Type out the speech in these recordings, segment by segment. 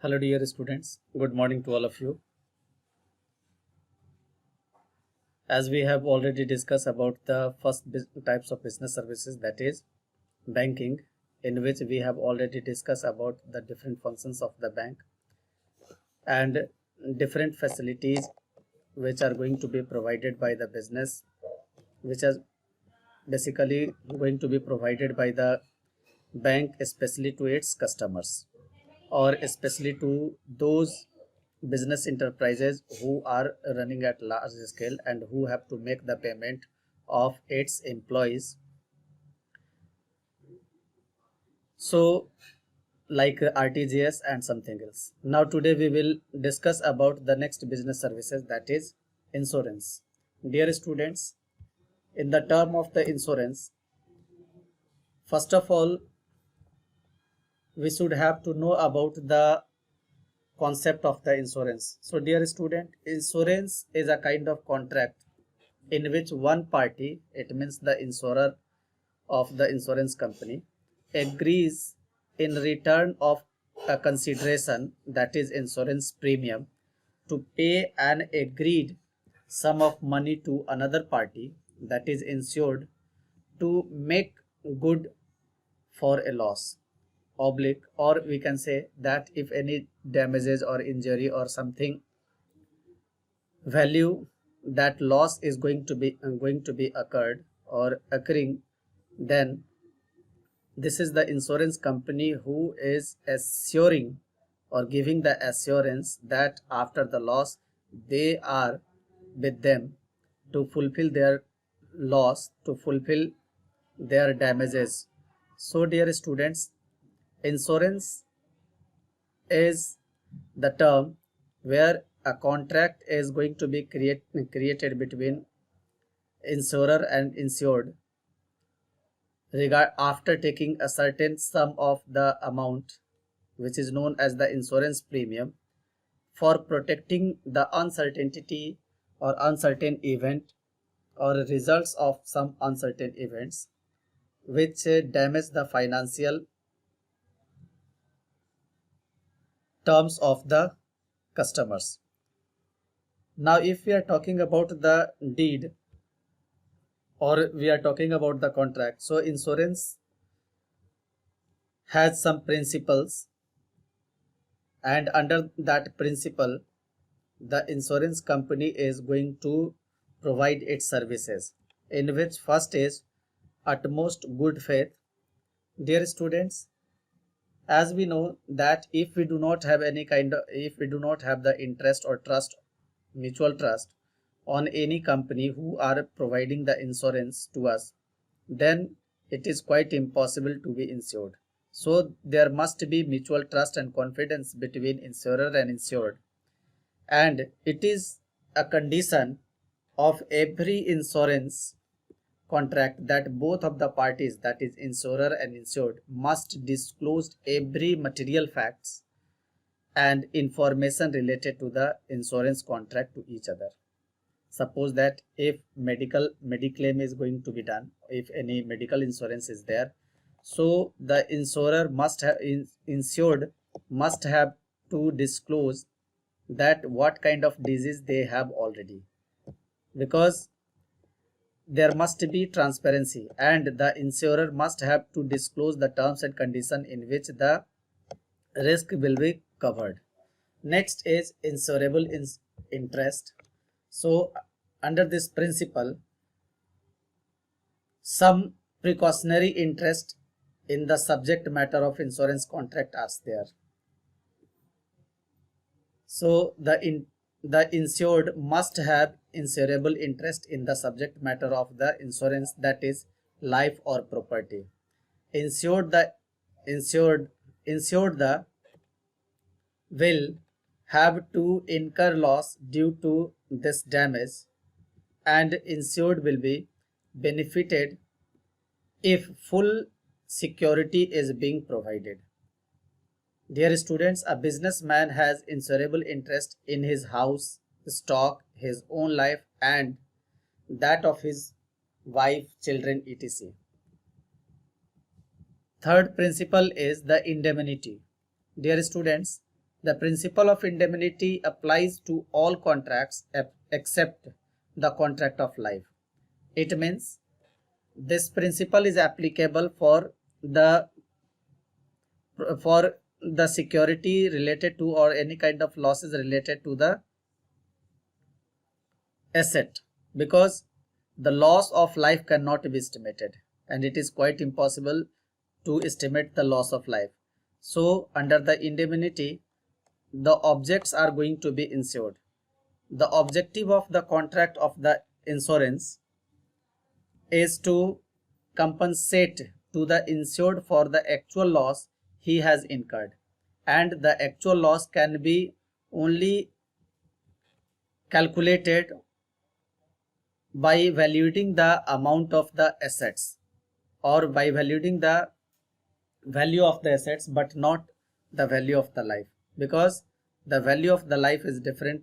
Hello dear students, good morning to all of you. As we have already discussed about the first types of business services, that is banking, in which we have already discussed about the different functions of the bank and different facilities which are going to be provided by the business, which are basically going to be provided by the bank especially to its customers, or especially to those business enterprises who are running at large scale and who have to make the payment of its employees. So like RTGS and something else. Now today we will discuss about the next business services, that is insurance. Dear students, in the term of the insurance, first of all we should have to know about the concept of the insurance. So dear student, insurance is a kind of contract in which one party, it means the insurer of the insurance company, agrees in return of a consideration, that is insurance premium, to pay an agreed sum of money to another party, that is insured, to make good for a loss oblique, or we can say that if any damages or injury or something value, that loss is going to be occurred or occurring, then this is the insurance company who is assuring or giving the assurance that after the loss they are with them to fulfill their loss, to fulfill their damages. So dear students, insurance is the term where a contract is going to be created between insurer and insured regard after taking a certain sum of the amount, which is known as the insurance premium, for protecting the uncertainty or uncertain event or results of some uncertain events which damage the financial terms of the customers. Now if we are talking about the deed, or we are talking about the contract, so insurance has some principles, and under that principle the insurance company is going to provide its services, in which first is utmost good faith. Dear students, as we know that if we do not have any kind of, if we do not have the interest or trust, mutual trust on any company who are providing the insurance to us, then it is quite impossible to be insured. So there must be mutual trust and confidence between insurer and insured, and it is a condition of every insurance contract that both of the parties, that is insurer and insured, must disclose every material facts and information related to the insurance contract to each other. Suppose that if mediclaim is going to be done, if any medical insurance is there, so the insurer must have insured must have to disclose that what kind of disease they have already, because there must be transparency, and the insurer must have to disclose the terms and conditions in which the risk will be covered. Next is insurable interest. So under this principle, some precautionary interest in the subject matter of insurance contract are there. So the insured must have insurable interest in the subject matter of the insurance, that is life or property. Insured the insured the will have to incur loss due to this damage, and insured will be benefited if full security is being provided. Dear students, a businessman has insurable interest in his house, stock, his own life, and that of his wife, children, etc. Third principle is the indemnity. Dear students, The principle of indemnity applies to all contracts except the contract of life. It means this principle is applicable for the security related to or any kind of losses related to the asset, because the loss of life cannot be estimated and it is quite impossible to estimate the loss of life. So under the indemnity, the objects are going to be insured. The objective of the contract of the insurance is to compensate to the insured for the actual loss he has incurred, and the actual loss can be only calculated by valuing the amount of the assets or by valuing the value of the assets, but not the value of the life, because the value of the life is different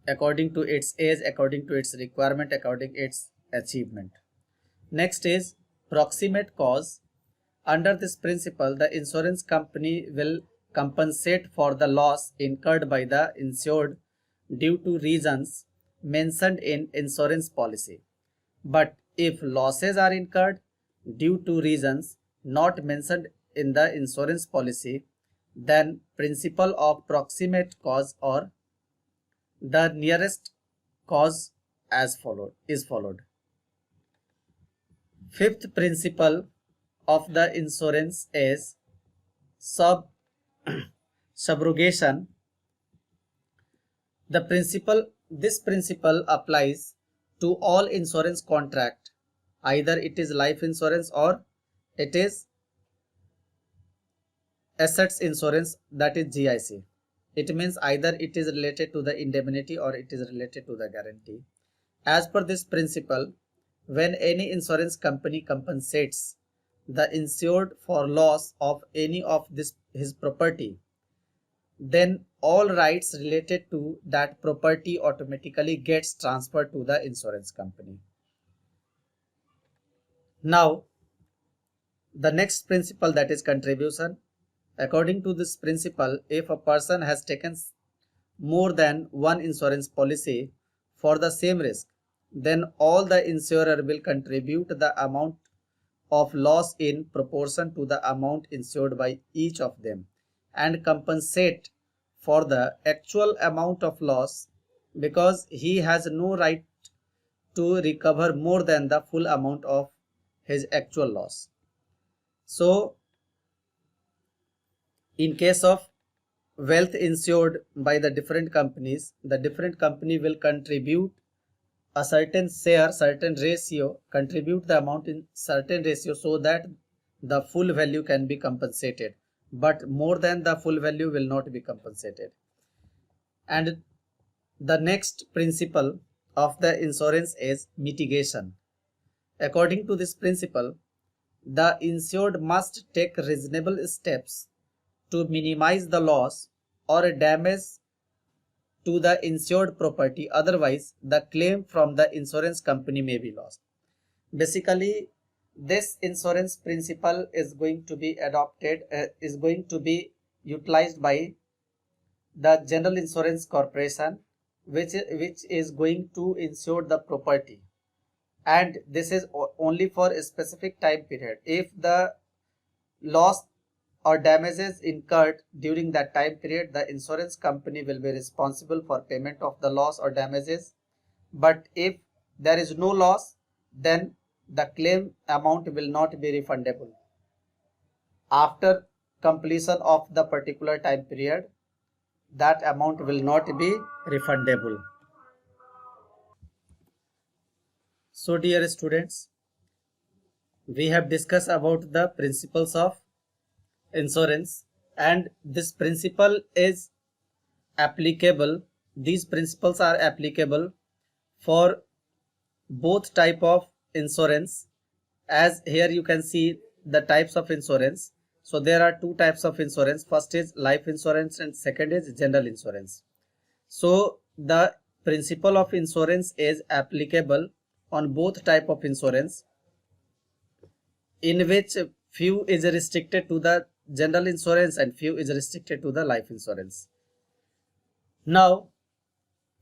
according to its age, according to its requirement, according to its achievement. Next is proximate cause. Under this principle, the insurance company will compensate for the loss incurred by the insured due to reasons mentioned in insurance policy. But if losses are incurred due to reasons not mentioned in the insurance policy, then principle of proximate cause or the nearest cause is followed. Fifth principle of the insurance is subrogation. This principle applies to all insurance contract, either it is life insurance or it is assets insurance, that is GIC. It means either it is related to the indemnity or it is related to the guarantee. As per this principle, when any insurance company compensates the insured for loss of any of his property, then all rights related to that property automatically gets transferred to the insurance company. Now, the next principle, that is contribution. According to this principle, if a person has taken more than one insurance policy for the same risk, then all the insurer will contribute the amount of loss in proportion to the amount insured by each of them and compensate for the actual amount of loss, because he has no right to recover more than the full amount of his actual loss. So in case of wealth insured by the different companies, the different company will contribute a certain share, certain ratio, contribute the amount in certain ratio so that the full value can be compensated, but more than the full value will not be compensated. And the next principle of the insurance is mitigation. According to this principle, the insured must take reasonable steps to minimize the loss or damage to the insured property, otherwise the claim from the insurance company may be lost. Basically, this insurance principle is going to be utilized by the General Insurance Corporation, which is going to insure the property, and this is only for a specific time period. If the loss or damages incurred during that time period, the insurance company will be responsible for payment of the loss or damages. But if there is no loss, then the claim amount will not be refundable. After completion of the particular time period, that amount will not be refundable. So dear students, we have discussed about the principles of insurance, and this principle is applicable, these principles are applicable for both type of insurance. As here you can see the types of insurance. So there are two types of insurance. First is life insurance and second is general insurance. So the principle of insurance is applicable on both type of insurance, in which few is restricted to the general insurance and few is restricted to the life insurance. Now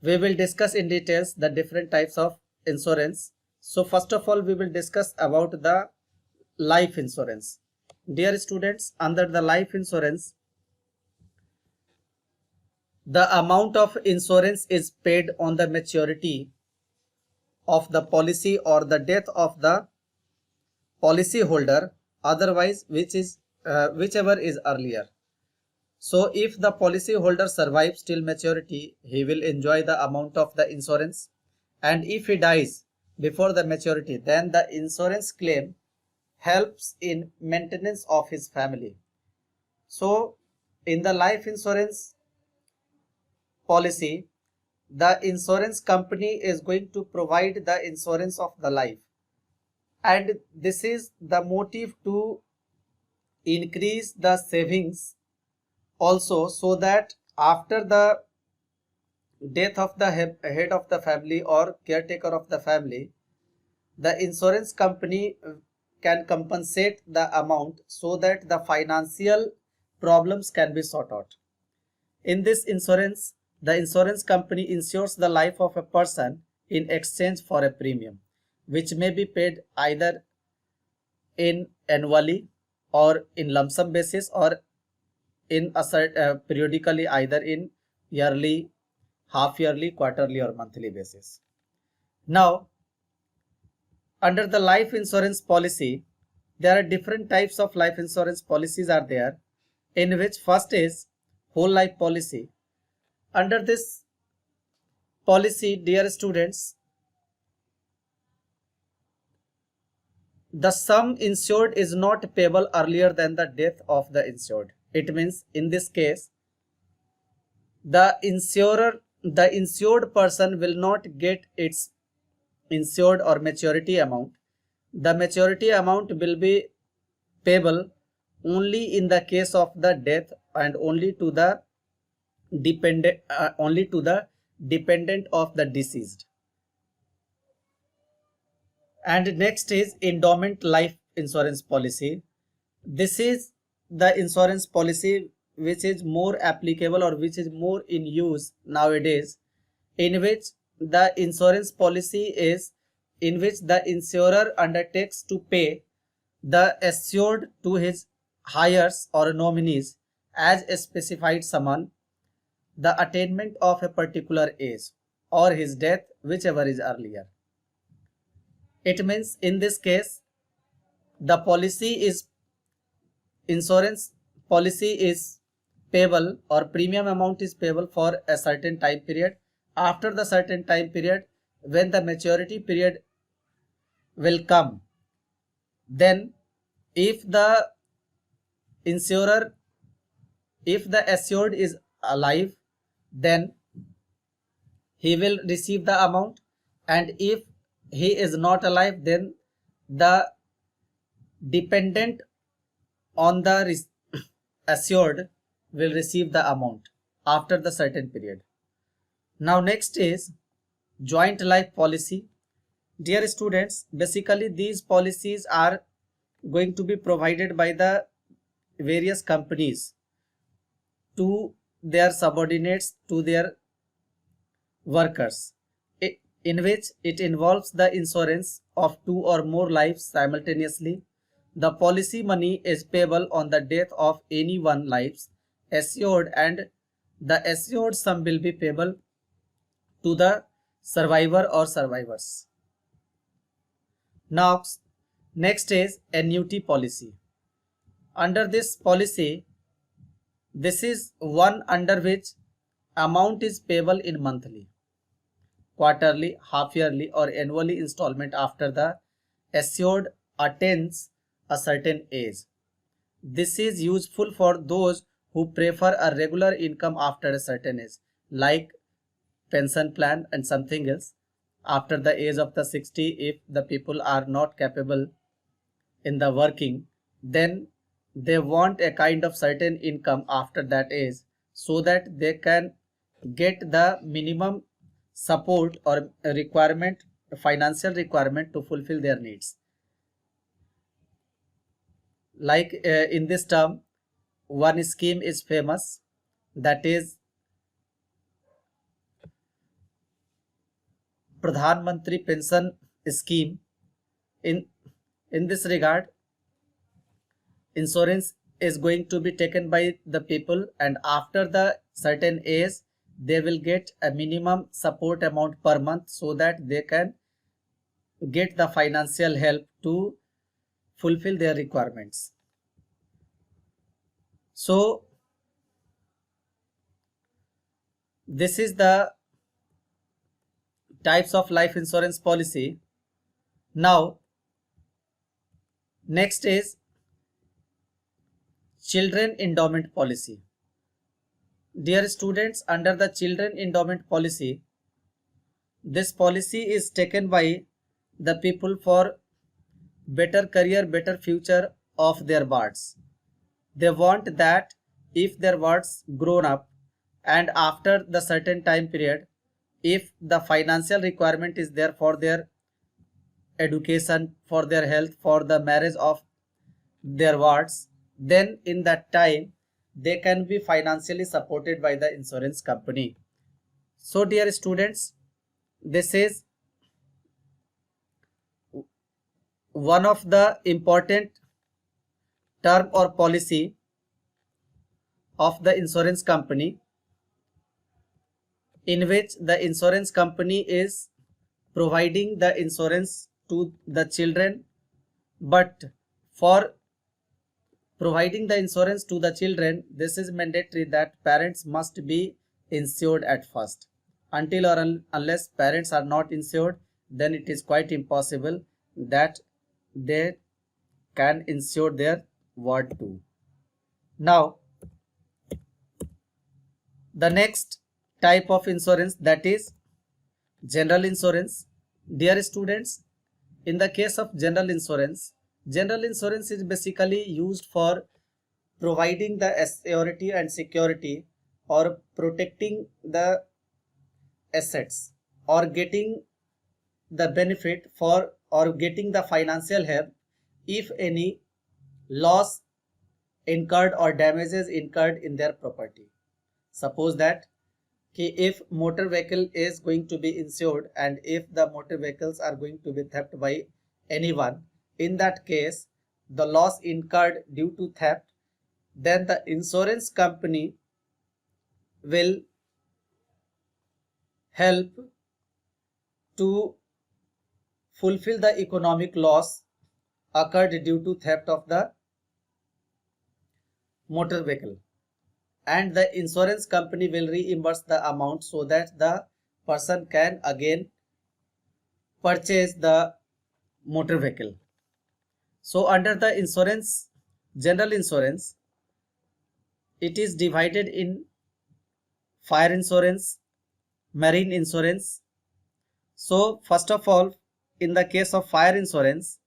we will discuss in details the different types of insurance. So first of all we will discuss about the life insurance. Dear students, under the life insurance, the amount of insurance is paid on the maturity of the policy or the death of the policy holder, otherwise whichever is earlier. So if the policy holder survives till maturity, he will enjoy the amount of the insurance, and if he dies before the maturity, then the insurance claim helps in maintenance of his family. So in the life insurance policy, the insurance company is going to provide the insurance of the life, and this is the motive to increase the savings also, so that after the death of the head of the family or caretaker of the family, the insurance company can compensate the amount so that the financial problems can be sorted out. In this insurance, the insurance company insures the life of a person in exchange for a premium, which may be paid either in annually or in lump sum basis, or in periodically, either in yearly, half yearly, quarterly or monthly basis. Now under the life insurance policy, there are different types of life insurance policies are there, in which first is whole life policy. Under this policy, dear students, the sum insured is not payable earlier than the death of the insured. It means in this case, the insured person will not get its insured or maturity amount. The maturity amount will be payable only in the case of the death and only to the dependent of the deceased. And next is endowment life insurance policy. This is the insurance policy which is more applicable or which is more in use nowadays, in which the insurance policy is in which the insurer undertakes to pay the assured to his heirs or nominees as a specified sum, the attainment of a particular age or his death, whichever is earlier. It means in this case, the insurance policy is payable or premium amount is payable for a certain time period. After the certain time period, when the maturity period will come, then if the assured is alive, then he will receive the amount, and if he is not alive, then the dependent on the assured will receive the amount after the certain period. Now next is joint life policy. Dear students, basically these policies are going to be provided by the various companies to their subordinates, to their workers, in which it involves the insurance of 2 or more lives simultaneously. The policy money is payable on the death of any one lives assured, and the assured sum will be payable to the survivor or survivors. Now next is annuity policy. Under this policy, this is one under which amount is payable in monthly, quarterly, half yearly or annually installment after the assured attains a certain age. This is useful for those who prefer a regular income after a certain age, like pension plan and something else. After the age of the 60, if the people are not capable in the working, then they want a kind of certain income after that age, so that they can get the minimum support or requirement, financial requirement to fulfill their needs. Like in this term, one scheme is famous, that is Pradhan Mantri Pension Scheme. In this regard, insurance is going to be taken by the people, and after the certain age they will get a minimum support amount per month so that they can get the financial help to fulfill their requirements. So this is the types of life insurance policy. Now next is children endowment policy. Dear students, under the children endowment policy, this policy is taken by the people for better career, better future of their wards. They want that if their wards grown up and after the certain time period, if the financial requirement is there for their education, for their health, for the marriage of their wards, then in that time they can be financially supported by the insurance company. So dear students, this is one of the important term or policy of the insurance company, in which the insurance company is providing the insurance to the children, but for providing the insurance to the children, this is mandatory that parents must be insured at first. Until or unless parents are not insured, then it is quite impossible that they can insure their ward too. Now the next type of insurance, that is general insurance. Dear students, in the case of general insurance is basically used for providing the surety and security or protecting the assets or getting the benefit for or getting the financial help if any loss incurred or damages incurred in their property. Suppose that if motor vehicle is going to be insured and if the motor vehicles are going to be theft by anyone, in that case the loss incurred due to theft, then the insurance company will help to fulfill the economic loss occurred due to theft of the motor vehicle, and the insurance company will reimburse the amount so that the person can again purchase the motor vehicle. So under the insurance, general insurance, it is divided in fire insurance, marine insurance. So first of all, in the case of fire insurance,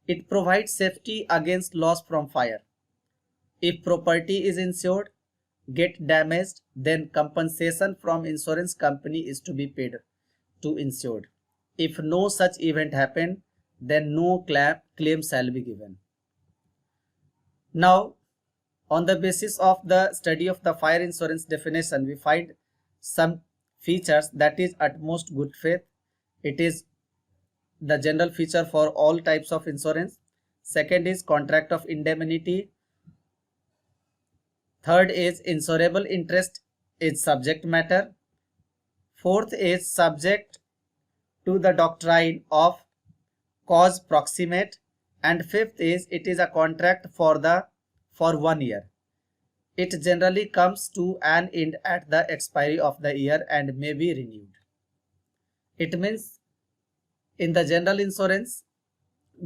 it provides safety against loss from fire. If property is insured get damaged, then compensation from insurance company is to be paid to insured. If no such event happened, then no claim shall be given. Now on the basis of the study of the fire insurance definition, we find some features, that is utmost good faith. It is the general feature for all types of insurance. Second is contract of indemnity. Third is insurable interest is subject matter. Fourth is subject to the doctrine of cause proximate. And fifth is it is a contract for 1 year. It generally comes to an end at the expiry of the year and may be renewed. It means in the general insurance,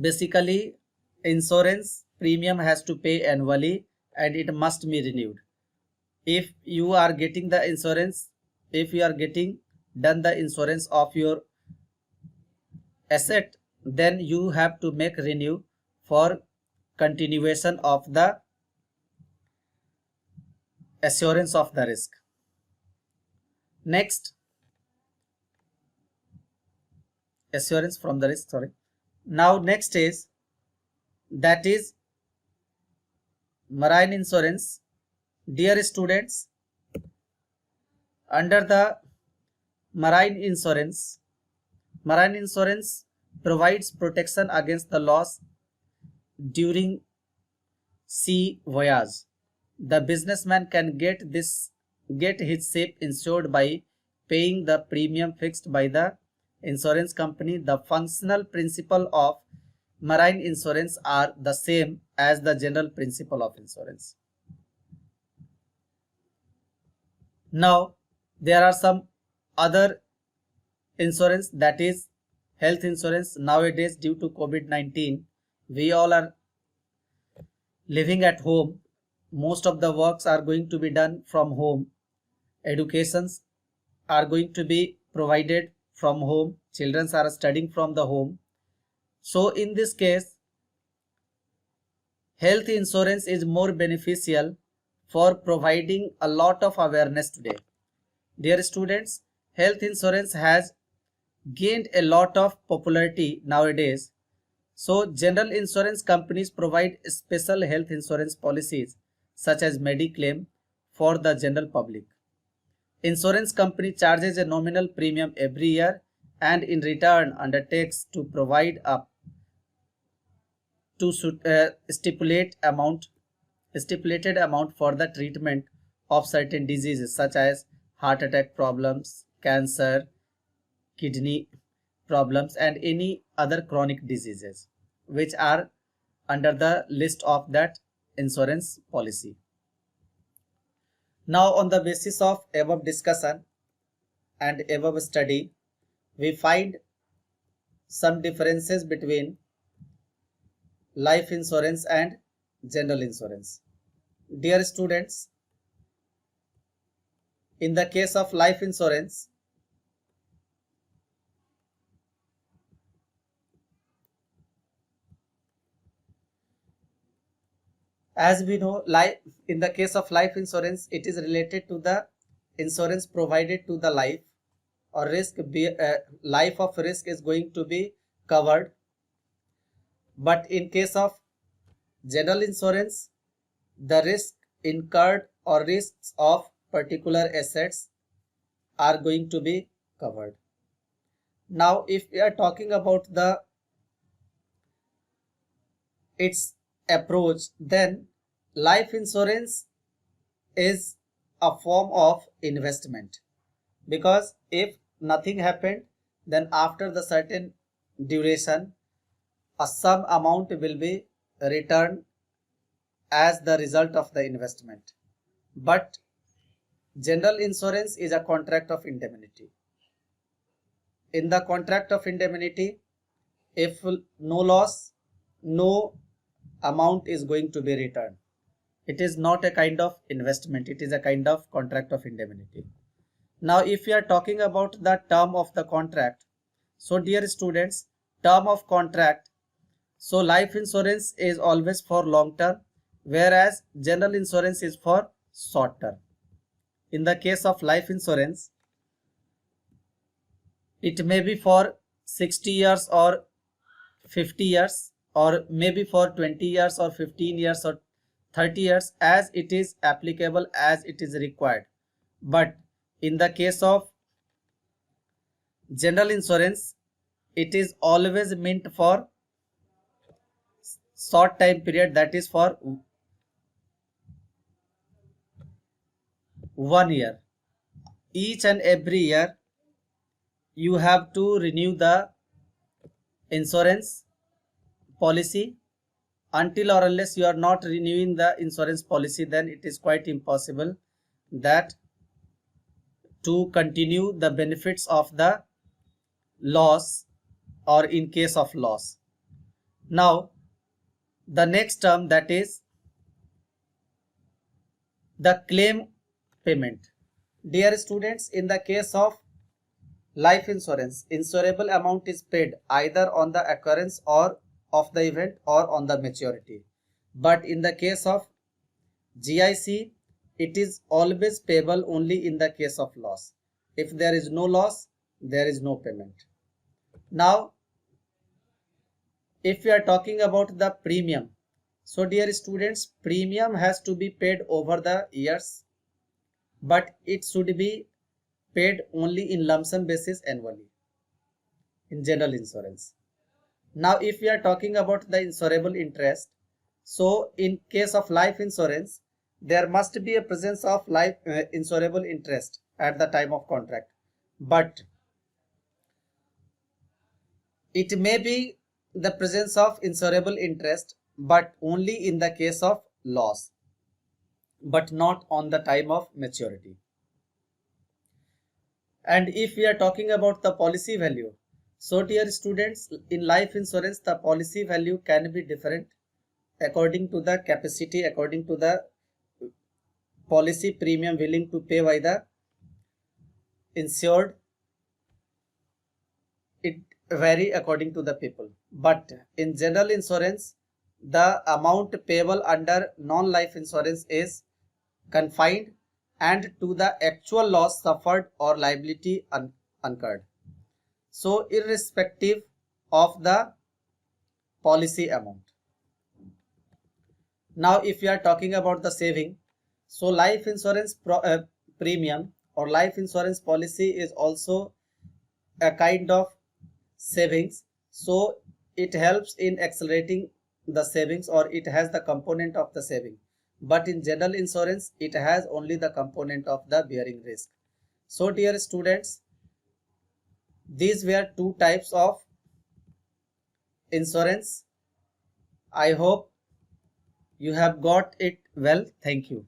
basically insurance premium has to pay annually and it must be renewed. If you are getting the insurance, if you are getting done the insurance of your asset, then you have to make renew for continuation of the assurance of the risk. Next, assurance from the risk, sorry. Now next is, that is marine insurance. Dear students, under the marine insurance, marine insurance provides protection against the loss during sea voyage. The businessman can get his ship insured by paying the premium fixed by the insurance company. The functional principle of marine insurance are the same as the general principle of insurance. Now, there are some other insurance, that is health insurance. Nowadays, due to COVID-19, we all are living at home. Most of the works are going to be done from home. Educations are going to be provided from home. Children are studying from the home. So in this case, health insurance is more beneficial for providing a lot of awareness today. Dear students, health insurance has gained a lot of popularity nowadays. So general insurance companies provide special health insurance policies such as Mediclaim for the general public. Insurance company charges a nominal premium every year and in return undertakes to provide up to stipulated amount for the treatment of certain diseases such as heart attack problems, cancer, kidney problems, and any other chronic diseases which are under the list of that insurance policy. Now, on the basis of above discussion and above study, we find some differences between life insurance and general insurance. Dear students, in the case of life insurance, as we know, in the case of life insurance, it is related to the insurance provided to the life or life of risk is going to be covered. But in case of general insurance, the risk incurred or risks of particular assets are going to be covered. Now, if we are talking about its approach, then life insurance is a form of investment, because if nothing happened, then after the certain duration a sum amount will be returned as the result of the investment. But general insurance is a contract of indemnity. In the contract of indemnity, if no loss, no amount is going to be returned. It is not a kind of investment, it is a kind of contract of indemnity. Now, if we are talking about the term of the contract, so dear students, term of contract, so life insurance is always for long term, whereas general insurance is for short term. In the case of life insurance, it may be for 60 years or 50 years, or maybe for 20 years or 15 years or 30 years, as it is applicable, as it is required. But in the case of general insurance, it is always meant for short time period, that is for 1 year. Each and every year you have to renew the insurance policy. Until or unless you are not renewing the insurance policy, then it is quite impossible that to continue the benefits of the loss or in case of loss. Now, the next term, that is the claim payment. Dear students, in the case of life insurance, insurable amount is paid either on the occurrence or of the event or on the maturity. But in the case of GIC, it is always payable only in the case of loss. If there is no loss, there is no payment. Now, if we are talking about the premium, So dear students, premium has to be paid over the years, but it should be paid only in lump sum basis annually in general insurance. Now if we are talking about the insurable interest, so in case of life insurance, there must be a presence of life insurable interest at the time of contract, but it may be the presence of insurable interest but only in the case of loss, but not on the time of maturity. And if we are talking about the policy value, so dear students, in life insurance the policy value can be different according to the capacity, according to the policy premium willing to pay by the insured. It vary according to the people, but in general insurance the amount payable under non-life insurance is confined and to the actual loss suffered or liability incurred, so irrespective of the policy amount. Now if we are talking about the saving, so life insurance premium or life insurance policy is also a kind of savings, so it helps in accelerating the savings, or it has the component of the saving, but in general insurance it has only the component of the bearing risk. So dear students, these were two types of insurance. I hope you have got it well. Thank you.